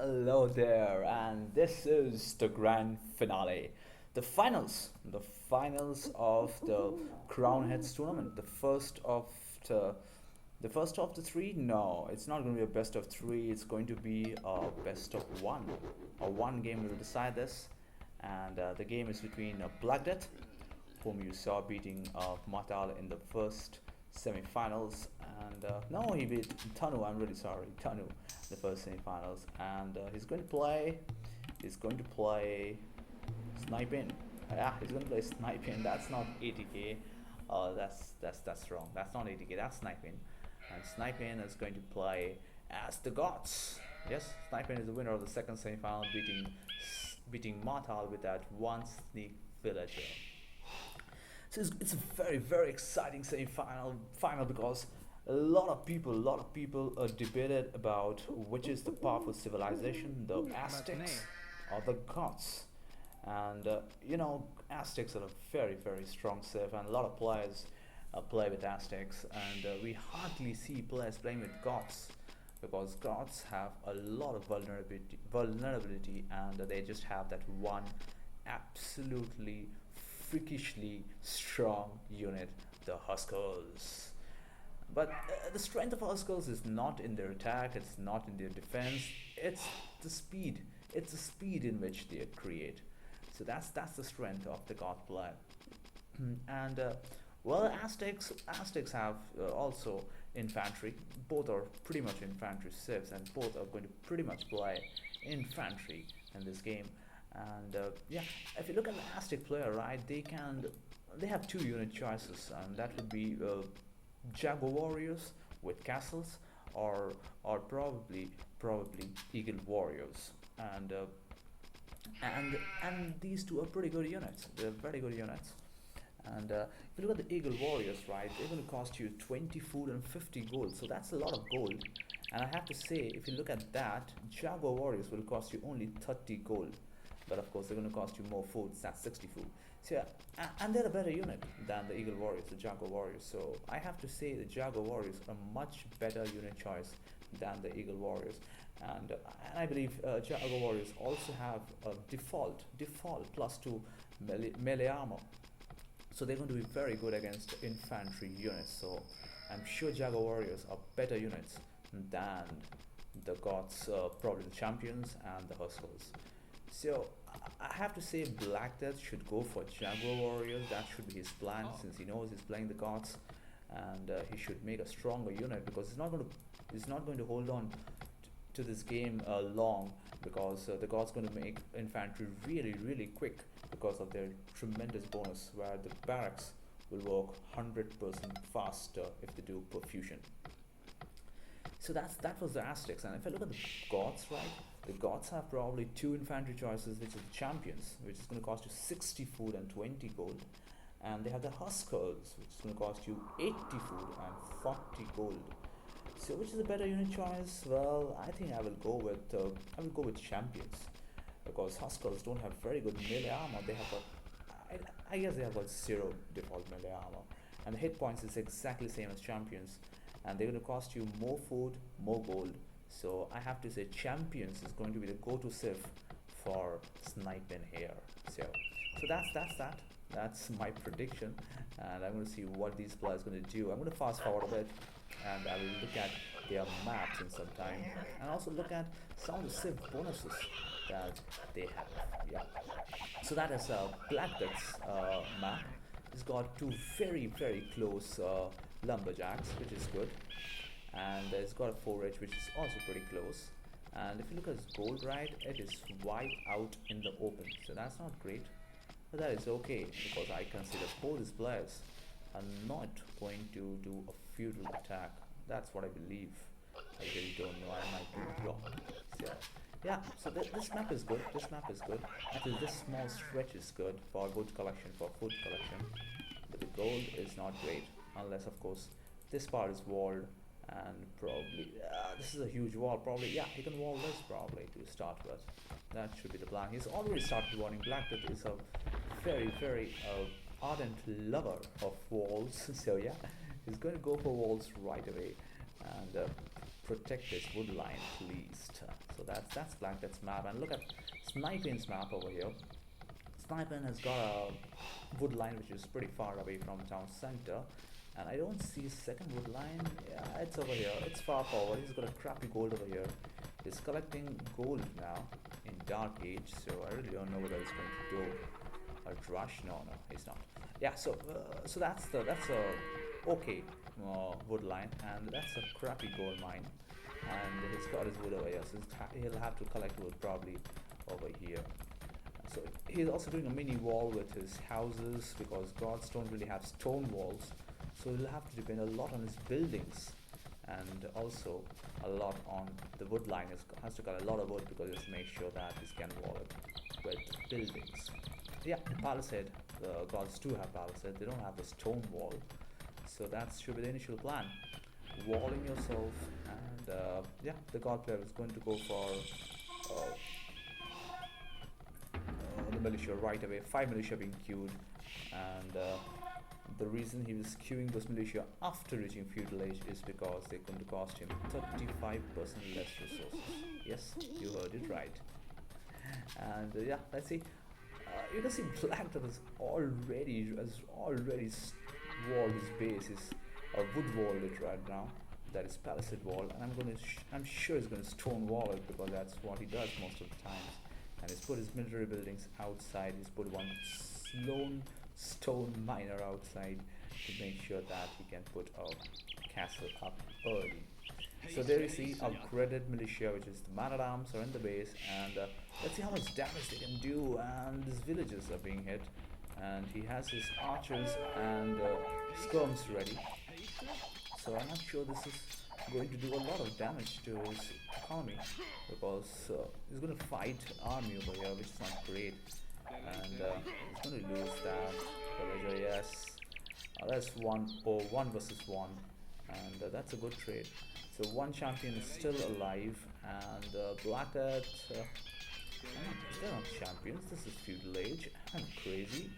Hello there, and this is the grand finale, the finals of the Crown Heads tournament, the the first of the three. No, it's not going to be a best of three. It's going to be a best of one. A one game will decide this, and the game is between BlackDeath, whom you saw beating Matal in the first semi-finals, and no, he beat Tanu. I'm really sorry, Tanu, the first semi-finals, and he's going to play. He's going to play SniPayne. Yeah, he's going to play SniPayne. That's not 80k. That's wrong. That's not 80k. That's SniPayne, and SniPayne is going to play as the gods. Yes, SniPayne is the winner of the second semi-final, beating Matal with that one sneak villager. So it's a very exciting semi-final because a lot of people debated about which is the powerful civilization, the Aztecs or the Goths. And Aztecs are a very strong civ, and a lot of players play with Aztecs, and we hardly see players playing with Goths because Goths have a lot of vulnerability, and they just have that one absolutely freakishly strong unit, the Huskers. But the strength of Huskers is not in their attack, it's not in their defense, it's the speed. It's the speed in which they create. So that's the strength of the God player. And well, Aztecs have also infantry. Both are pretty much infantry civs, and both are going to pretty much play infantry in this game. And yeah, if you look at the Aztec player, right, they have two unit choices, and that would be Jaguar warriors with castles, or probably Eagle warriors, and and these two are pretty good units. They're very good units. And if you look at the Eagle Warriors, right, they're going to cost you 20 food and 50 gold. So that's a lot of gold. And I have to say, if you look at that, Jaguar Warriors will cost you only 30 gold. But of course, they're going to cost you more food. That's 60 food. So yeah, and they're a better unit than the Eagle Warriors, the Jaguar Warriors. So I have to say, the Jaguar Warriors are a much better unit choice than the Eagle Warriors. And I believe Jaguar Warriors also have a default +2 melee armor, so they're going to be very good against infantry units. So I'm sure Jaguar Warriors are better units than the gods, probably the champions and the Huskers. So I have to say Black Death should go for Jaguar Warriors. That should be his plan, since he knows he's playing the gods, and he should make a stronger unit, because he's not going to hold on to this game long, because the gods going to make infantry really quick because of their tremendous bonus, where the barracks will work 100% faster if they do perfusion. So that was the Aztecs. And if I look at the gods, right, the gods have probably two infantry choices, which is the champions, which is going to cost you 60 food and 20 gold, and they have the Huskers, which is going to cost you 80 food and 40 gold. So which is a better unit choice? Well, I think I will go with champions, because Huskers don't have very good melee armor. They have I guess they have got zero default melee armor, and the hit points is exactly the same as champions, and they're going to cost you more food, more gold. So I have to say champions is going to be the go-to civ for sniping here. So that's that. That's my prediction, and I'm going to see what these players are going to do. I'm going to fast forward a bit, and I will look at their maps in some time, and also look at some of the civ bonuses that they have. Yeah. So that is Blackdeath's map. It's got two very close lumberjacks, which is good, and it's got a forage, which is also pretty close. And if you look at his gold, right, it is wide out in the open, so that's not great, but that is okay, because I consider both these players are not going to do a feudal attack. That's what I believe. I really don't know. I might be wrong. So yeah, so this map is good. This map is good. Actually, this small stretch is good for wood collection, for food collection. But the gold is not great, unless of course this part is walled, and probably this is a huge wall. Probably, yeah, he can wall this probably to start with. That should be the plan. He's already started walling. Blackdeath is a very ardent lover of walls. So yeah, he's going to go for walls right away, and protect this wood line, please. So that's BlackDeath's map, and look at SniPayne's map over here. SniPayne has got a wood line which is pretty far away from town center, and I don't see second wood line. Yeah, it's over here. It's far forward. He's got a crappy gold over here. He's collecting gold now in Dark Age, so I really don't know whether he's going to do a rush. No, he's not. Yeah, so that's a okay wood line, and that's a crappy gold mine, and he's got his wood over here, so he'll have to collect wood probably over here. So he's also doing a mini wall with his houses because gods don't really have stone walls, so he'll have to depend a lot on his buildings, and also a lot on the wood line. Has to cut a lot of wood because he has to make sure that he can wall it with buildings. Yeah, palisade. The gods do have palisade. They don't have the stone wall, so that should be the initial plan. Walling yourself, and yeah, the god player is going to go for the militia right away. 5 militia being queued, and the reason he was queuing those militia after reaching feudal age is because they're going to cost him 35% less resources. Yes, you heard it right. And yeah, let's see. You can see BlackDeath has already walled his base. Is wood walled it right now. That is palisade wall, and I'm sure he's going to stone wall it because that's what he does most of the times. And he's put his military buildings outside. He's put one stone miner outside to make sure that he can put a castle up early. So there you see upgraded militia, which is the man-at-arms are in the base, and let's see how much damage they can do. And his villages are being hit, and he has his archers and skirms ready. So I'm not sure this is going to do a lot of damage to his economy because he's going to fight army over here, which is not great, and he's going to lose that villager. Yes, that's 1 versus 1, and that's a good trade. So one champion is still alive, and BlackDeath, they're not champions. This is feudal age. I'm crazy.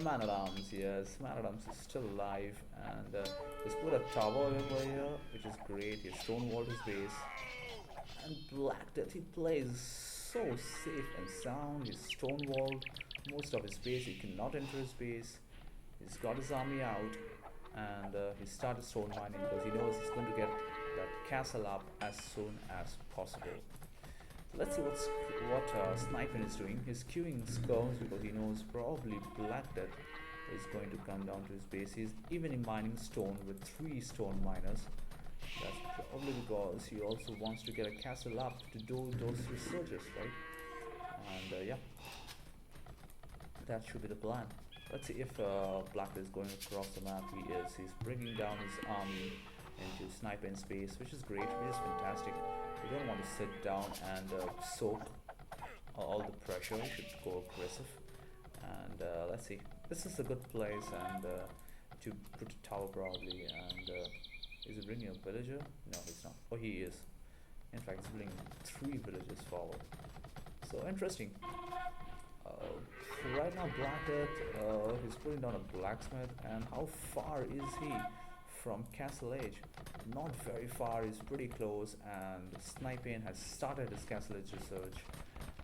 Man-at-arms, yes, Man-at-arms is still alive, and he's put a tower over here, which is great. He's stonewalled his base, and BlackDeath, he plays so safe and sound. He's stonewalled most of his base. He cannot enter his base. He's got his army out, and he started stone mining because he knows he's going to get that castle up as soon as possible. So let's see what SniPayne is doing. He's queuing skirms because he knows probably BlackDeath is going to come down to his base. He's even mining stone with 3 stone miners. That's probably because he also wants to get a castle up to do those researches, right? And yeah, that should be the plan. Let's see if BlackDeath is going across the map. He is. He's bringing down his army into SniPayne space, which is great, which is fantastic. You don't want to sit down and soak all the pressure. You should go aggressive. And let's see. This is a good place, and to put a tower probably. And is he bringing a villager? No, he's not. Oh, he is. In fact, he's bringing 3 villagers forward. So interesting. So right now, BlackDeath, he's putting down a blacksmith, and how far is he from Castle Age? Not very far, he's pretty close, and SniPayne has started his Castle Age research.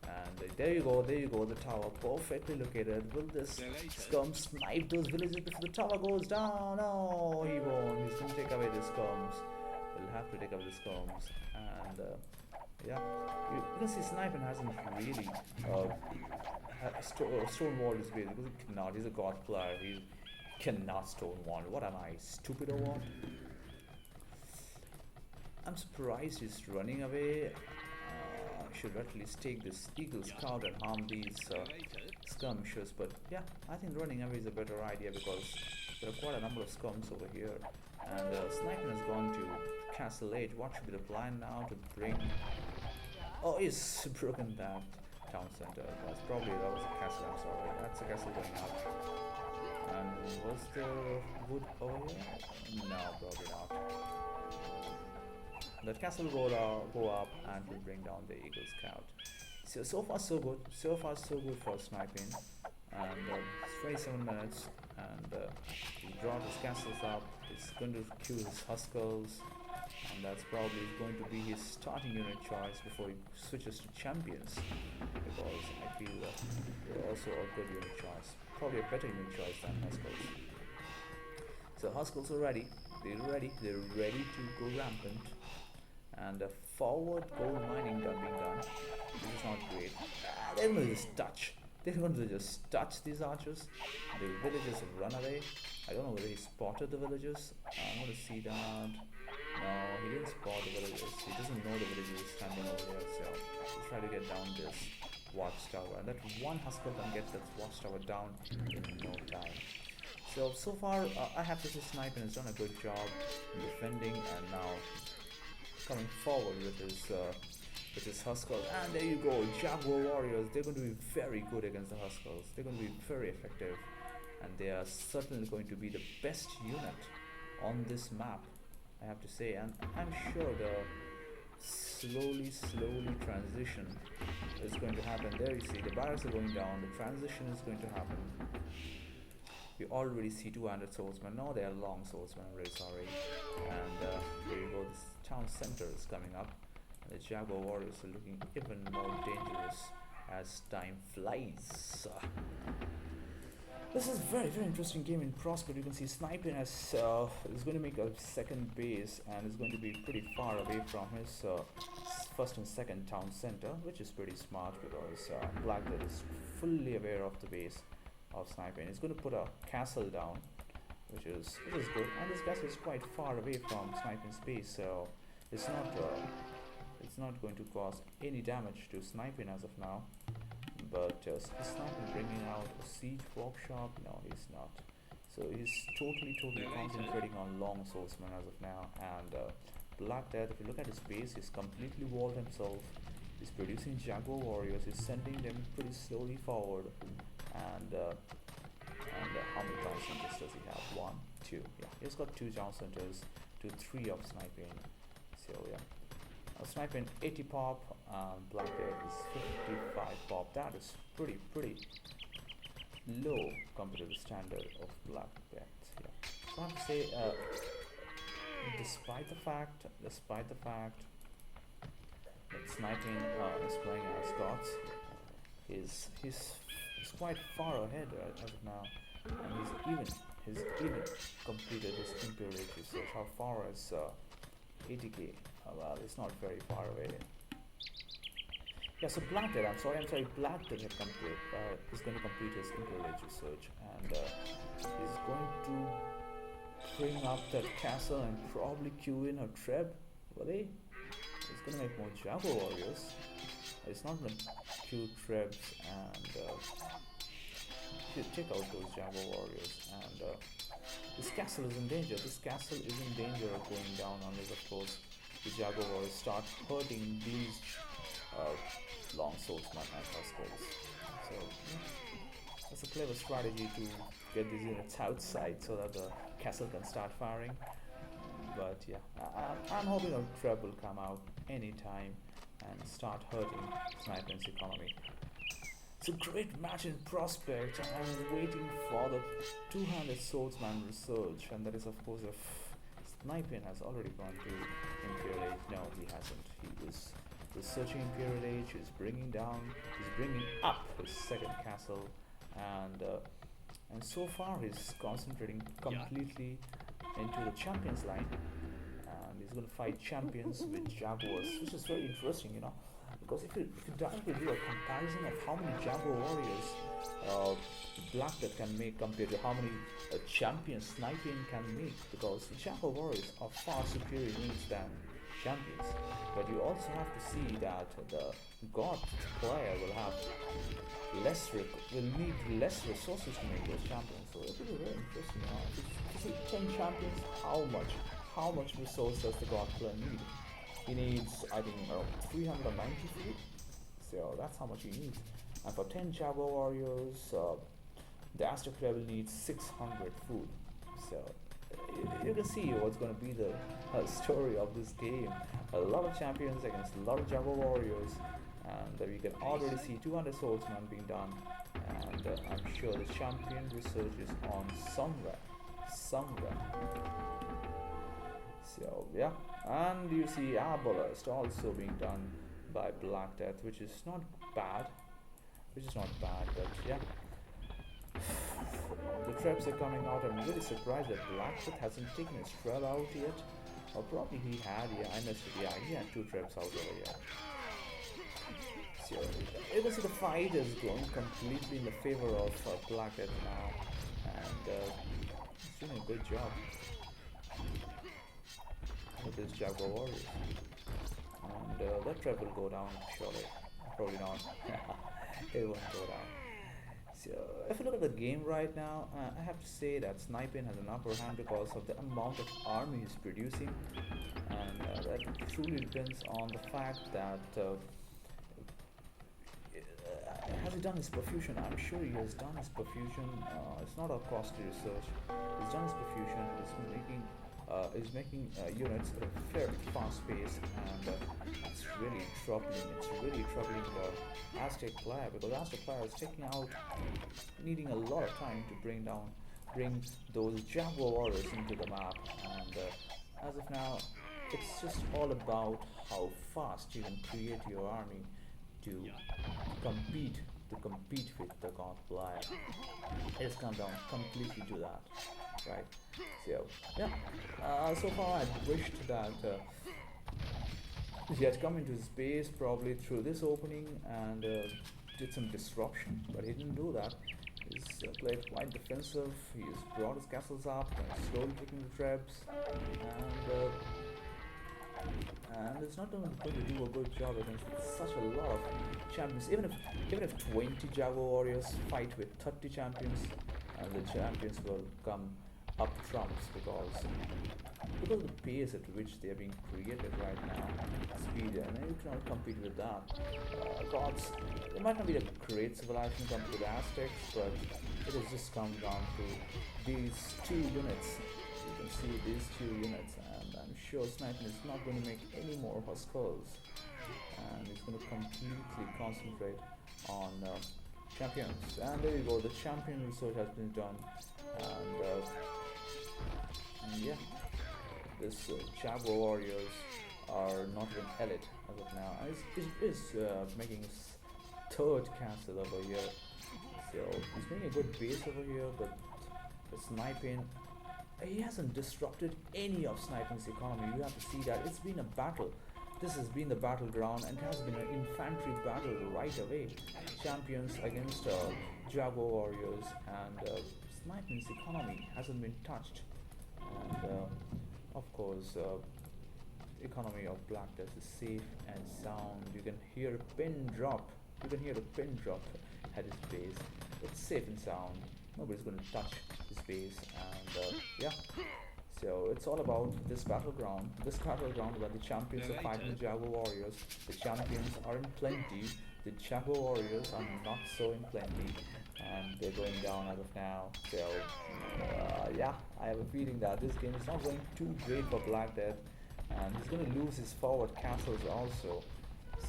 And there you go, the tower, perfectly located. Will this scum snipe those villages before the tower goes down? No, he won't. He's going to take away the scums. He'll have to take away the scums. And yeah, you can see SniPayne hasn't really stonewalled his base because he cannot. He's a god player. He cannot stonewall. What am I, stupid or what? I'm surprised he's running away. Should at least take this Eagle Scout and harm these skirmishers, but yeah, I think running away is a better idea because there are quite a number of skirms over here, and SniPayne has gone to Castle Age. What should be the plan now to bring? Oh, he's broken that town center. That was a castle. I'm sorry, that's a castle going up. And was there wood over here? No, probably not. The castle will go up and will bring down the Eagle Scout. So far so good. So far so good for SniPayne. And it's 27 minutes, and he brought his castles up. He's going to queue his Huskers, and that's probably going to be his starting unit choice before he switches to champions, because I feel they're also a good unit choice, probably a better unit choice than Huskels. So Huskels are ready. They're ready to go rampant. And forward gold mining being done. This is not great. They're going to just touch. They're going to just touch these archers. The villagers run away. I don't know whether he spotted the villagers. I want to see that. No, he didn't spot the villagers. He doesn't know the villagers standing over there. So we'll try to get down this watchtower. And that one Huskel can get that watchtower down in no time. So far, I have to say SniPayne has done a good job in defending, and now coming forward with his Huskels. And there you go, Jaguar Warriors. They're going to be very good against the Huskels. They're going to be very effective, and they are certainly going to be the best unit on this map, I have to say. And I'm sure the slowly transition is going to happen. There you see the barracks are going down, the transition is going to happen. You already see two-handed swordsmen. No, they are long swordsmen, I'm really sorry. And there you go, this town center is coming up. The Jaguar Warriors are looking even more dangerous as time flies. This is a very interesting game in Prospect. You can see SniPayne is going to make a second base and is going to be pretty far away from his first and second town center, which is pretty smart because BlackDeath is fully aware of the base of SniPayne. It's going to put a castle down, which is good, and this castle is quite far away from SniPayne's base, so it's not going to cause any damage to SniPayne as of now. But is SniPayne bringing out a siege workshop? No, he's not. So he's totally concentrating on long swordsmen as of now. And BlackDeath, if you look at his base, he's completely walled himself. He's producing Jaguar Warriors. He's sending them pretty slowly forward. And how many town centers does he have? 1, 2. Yeah, he's got 2 town centers to 3 of SniPayne. So yeah, SniPayne 80 pop, BlackDeath is 55 pop. That is pretty low compared to the standard of BlackDeath. Yeah, so I have to say, despite the fact that SniPayne is playing as gods, he's quite far ahead as of now, and he's even completed his Imperial research. How far is 80k? Well, it's not very far away. Yeah, so BlackDeath, I'm sorry, BlackDeath is going to complete his Imperial research, and he's going to bring up that castle and probably queue in a Treb. Really? He's going to make more Jaguar Warriors. It's not going to queue Trebs, and check out those Jaguar Warriors. And this castle is in danger. This castle is in danger of going down unless, of course, the Jaguar Warriors start hurting these long swordsmen and Huskels. So yeah, that's a clever strategy to get these units outside so that the castle can start firing. But yeah, I'm hoping a Treb will come out anytime and start hurting SniPayne's economy. It's a great match in Prospect. I'm waiting for the two-handed swordsman research, and that is, of course, if SniPayne has already gone to Imperial Age. No, he hasn't. He is researching Imperial Age. He's bringing up his second castle, and so far he's concentrating completely into the champions line, and he's going to fight champions with Jaguars, which is very interesting, because if you directly do a comparison of how many Jaguar Warriors BlackDeath can make compared to how many champions SniPayne can make, because the Jaguar Warriors are far superior units than champions. But you also have to see that the God player will need less resources to make those champions. So it will be very interesting. To see 10 champions, how much resource does the God player need? He needs, I think, 390 food. So that's how much he needs. And for 10 Jaguar Warriors, the Aztec level needs 600 food. So you can see what's going to be the story of this game. A lot of champions against a lot of Jaguar Warriors, and we can already see 200 swordsmen being done. And I'm sure the champion research is on somewhere. So yeah. And you see Arbalest also being done by BlackDeath, which is not bad. But yeah, the traps are coming out. I'm really surprised that BlackDeath hasn't taken his trap out yet. Or probably he had, yeah, I missed it, yeah, he had two traps out over here. So, you can see the fight is going completely in the favor of BlackDeath now. And he's doing a good job with his Jaguar Warriors. And that trap will go down, surely. Probably not. It won't go down. So, if you look at the game right now, I have to say that SniPayne has an upper hand because of the amount of army he's producing, and that truly depends on the fact that has he done his perfusion? I'm sure he has done his perfusion. It's not a costly research. He's done his perfusion. He's making units at a very fast pace, and it's really troubling. It's really troubling the Aztec player, because Aztec player is needing a lot of time to bring those Jaguar warriors into the map, and as of now, it's just all about how fast you can create your army to compete with the god player. It's come down completely to that, right? So yeah, so far I wished that he had come into his base probably through this opening and did some disruption, but he didn't do that. He's played quite defensive. He's brought his castles up and slowly taking the traps, and it's not going to do a good job against such a lot of champions. Even if 20 Jaguar warriors fight with 30 champions, the champions will come up trumps because of the pace at which they are being created right now, speed, and you cannot compete with that. Gods, they might not be a great civilization compared to the Aztecs, but it has just come down to these two units. You can see these two units, and I'm sure SniPayne is not going to make any more of her skulls, and he's going to completely concentrate on champions. And there you go, the champion research has been done, and yeah, this Jaguar warriors are not even elite as of now. And is making his third castle over here, so he's making a good base over here, but the SniPayne, he hasn't disrupted any of SniPayne's economy. You have to see that it's been a battle. This has been the battleground, and it has been an infantry battle right away. Champions against Jaguar warriors, and SniPayne's economy hasn't been touched. And of course, economy of BlackDeath is safe and sound. You can hear a pin drop. At his base. It's safe and sound. Nobody's going to touch his base, and yeah. So it's all about this battleground where the champions are fighting Jaguar warriors. The champions are in plenty. The Jaguar warriors are not so in plenty, and they're going down as of now. So yeah, I have a feeling that this game is not going too great for BlackDeath, and he's going to lose his forward castles also.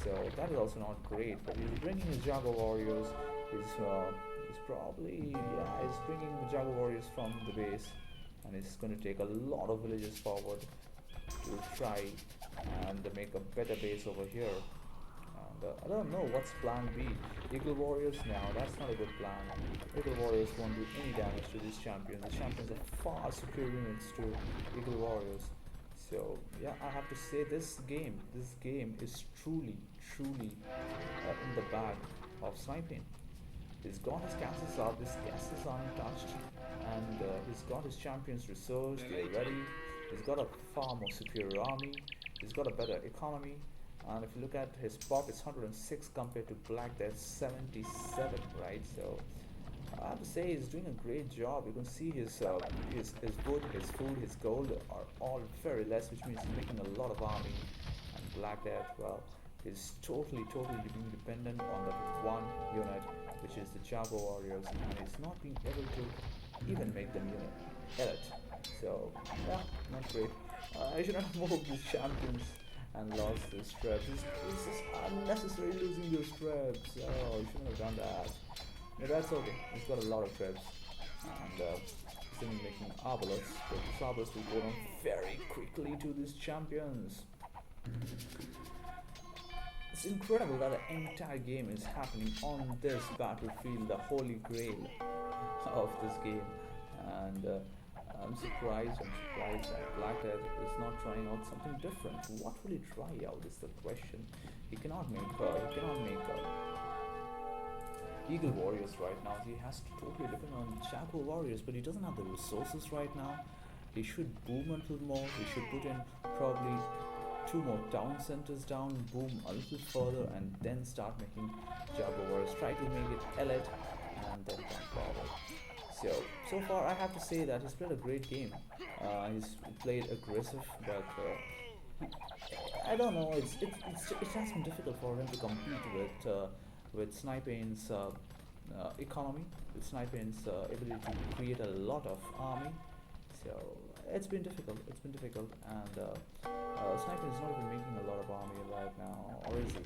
So that is also not great. But he's bringing his Jaguar warriors. He's bringing the Jaguar warriors from the base, and he's going to take a lot of villages forward to try and make a better base over here. And I don't know what's plan B. Eagle warriors now, that's not a good plan. Eagle warriors won't do any damage to these champions. The champions are far superior units to Eagle warriors. So yeah, I have to say this game is truly in the bag of SniPayne. He's got his castles up, his castles are untouched, and he's got his champions researched, they're ready. He's got a far more superior army, he's got a better economy, and if you look at his pop, it's 106 compared to BlackDeath 77, right? So I have to say he's doing a great job. You can see his wood, his food, his gold are all very less, which means he's making a lot of army. And BlackDeath, well, is totally being dependent on that one unit, which is the Jaguar warriors, and he's not being able to even make them elite. So yeah, not great. I should not have moved these champions and lost these traps. This is unnecessary losing those traps. Oh, you shouldn't have done that. No, that's okay. He's got a lot of traps, and He's even making Arbalest, but this Arbalest will go down very quickly to these champions. It's incredible that the entire game is happening on this battlefield, the holy grail of this game. And I'm surprised that BlackDeath is not trying out something different. What will he try out is the question. He cannot make Eagle Warriors right now. He has to totally depend on Jaguar Warriors, but he doesn't have the resources right now. He should boom a little more. He should put in probably 2 more town centers down, boom a little further, and then start making Jaguar Warriors. Try to make it elite and then come forward. So far I have to say that he's played a great game. He's played aggressive, but I don't know. It has been difficult for him to compete with SniPayne's economy, with SniPayne's ability to create a lot of army. So it's been difficult. And SniPayne is not even making a lot of army right now, or is he?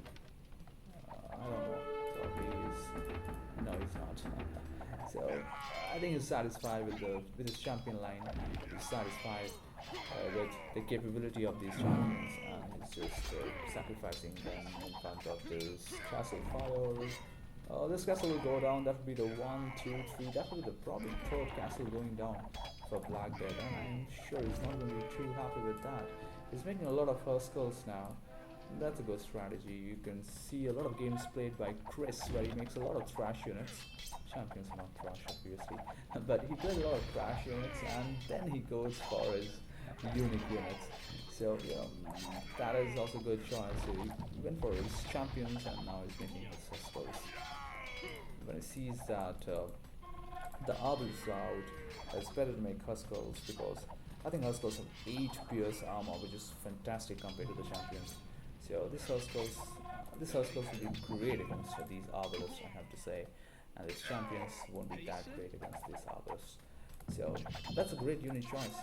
I don't know. Probably is. No, he's not. So I think he's satisfied with his champion line. He's satisfied with the capability of these champions, and he's just sacrificing them in front of this castle fire. This castle will go down. That would be the 1, 2, 3. That would be the probably 3rd castle going down for BlackDeath, and I'm sure he's not going to be too happy with that. He's making a lot of skulls now. That's a good strategy. You can see a lot of games played by Chris where he makes a lot of trash units. Champions are not trash, obviously, but he plays a lot of trash units, and then he goes for his unique units. So that is also a good choice. So he went for his champions, and now he's making his skulls. When he sees that the Arbals are out, it's better to make Huskulls, because I think Huskulls have 8 pierce armor, which is fantastic compared to the champions. So this Huskulls will be great against these Arbalists, I have to say, and these champions won't be that great against these Arbalists. So that's a great unit choice.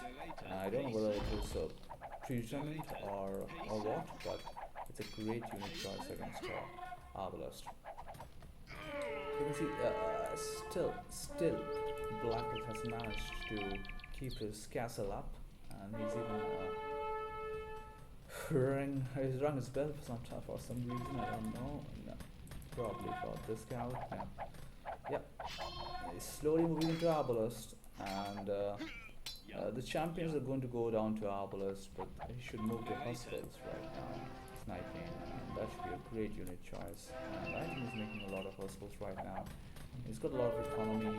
I don't know whether it was predetermined or what, but it's a great unit choice against Arbalest. You can see still BlackDeath has managed to keep his castle up, and he's even rung his bell for some reason. I don't know. No, probably for this scout. Yep. He's slowly moving into Arbalest, and the champions are going to go down to Arbalest, but he should move to Huskulls right now. SniPayne, and that should be a great unit choice. And I think he's making a lot of Huskulls right now. He's got a lot of economy, and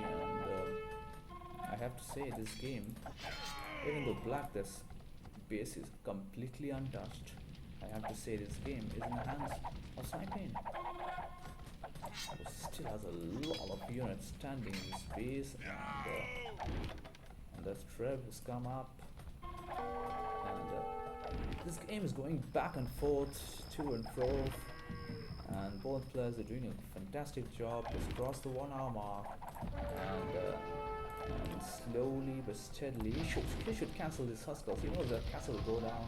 I have to say, this game, even though BlackDeath's base is completely untouched, I have to say this game is in the hands of SniPayne. He still has a lot of units standing in his base, and the Trev has come up, and this game is going back and forth, to and fro, and both players are doing a fantastic job. Just crossed the 1 hour mark, and slowly but steadily he should cancel this Huskulls. He knows that castle will go down,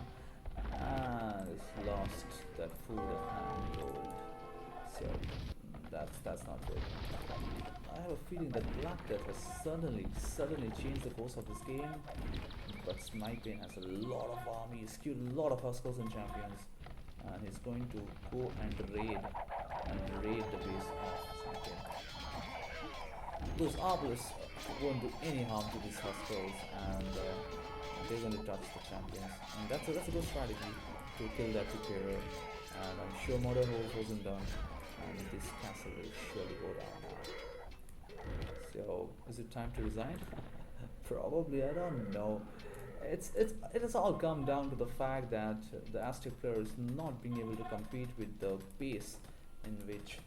and he's lost that food and gold. So that's not good. I have a feeling that BlackDeath has suddenly changed the course of this game, but SniPayne has a lot of army. He's queued a lot of Huskulls and champions, and he's going to go and raid the base of SniPayne. Those Arbalists won't do any harm to these Huskulls, and they're going to touch the champions, and that's a good strategy to kill that repairer. And I'm sure Modern Holes wasn't done, and this castle will surely go down now. So is it time to resign? Probably, I don't know. It has all come down to the fact that the Aztec player is not being able to compete with the pace in which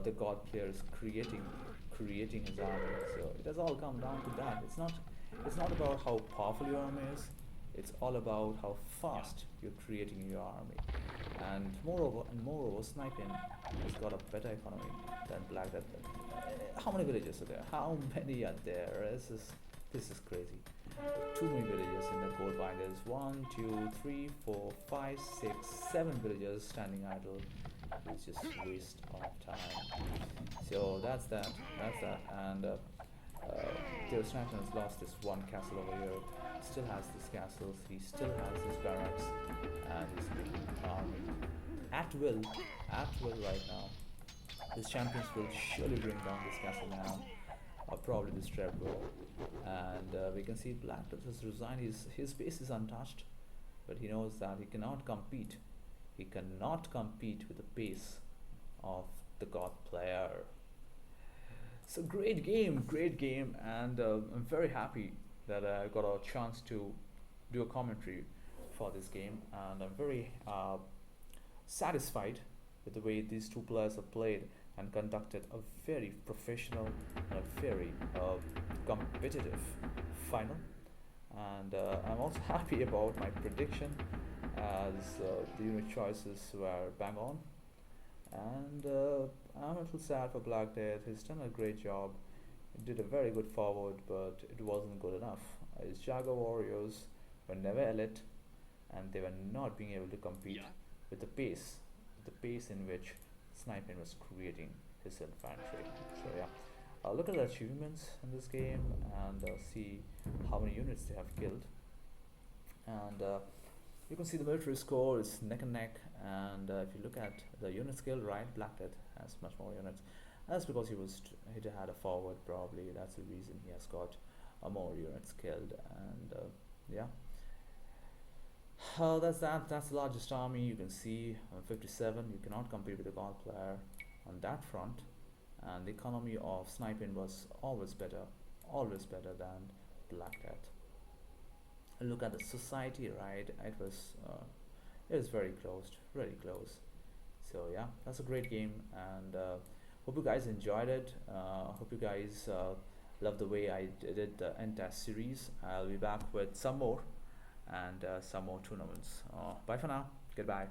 the God player is creating his army. So it has all come down to that. It's not about how powerful your army is. It's all about how fast you're creating your army. And moreover, SniPayne has got a better economy than BlackDeath. How many villages are there? How many are there? This is crazy. Too many villages in the gold mine. There's 1, 2, 3, 4, 5, 6, 7 villagers standing idle. It's just waste of time. So that's that. And Their SniPayne has lost this one castle over here. Still has these castles. He still has his barracks, and he's making an army at will right now. His champions will surely bring down this castle now, or probably this Trebro. And we can see BlackDeath has resigned. His base is untouched, but he knows that he cannot compete. He cannot compete with the pace of the God player. So great game, and I'm very happy that I got a chance to do a commentary for this game, and I'm very satisfied with the way these two players have played and conducted a very professional and a very competitive final. And I'm also happy about my prediction, as the unit choices were bang on. And I'm a little sad for BlackDeath. He's done a great job. He did a very good forward, but it wasn't good enough. His Jaguar Warriors were never elite, and they were not being able to compete with the pace in which SniPayne was creating his infantry. So yeah, look at the achievements in this game and see how many units they have killed. And you can see the military score is neck and neck. And if you look at the unit skill, right, BlackDeath has much more units. That's because he had a forward probably. That's the reason he has got more units killed. And yeah. That's that. That's the largest army. You can see 57. You cannot compete with the God player on that front. And the economy of SniPayne was always better than BlackDeath. Look at the society, right? It was very close. So yeah, that's a great game, and hope you guys enjoyed it. Hope you guys love the way I did the entire series. I'll be back with some more and some more tournaments. Bye for now. Goodbye.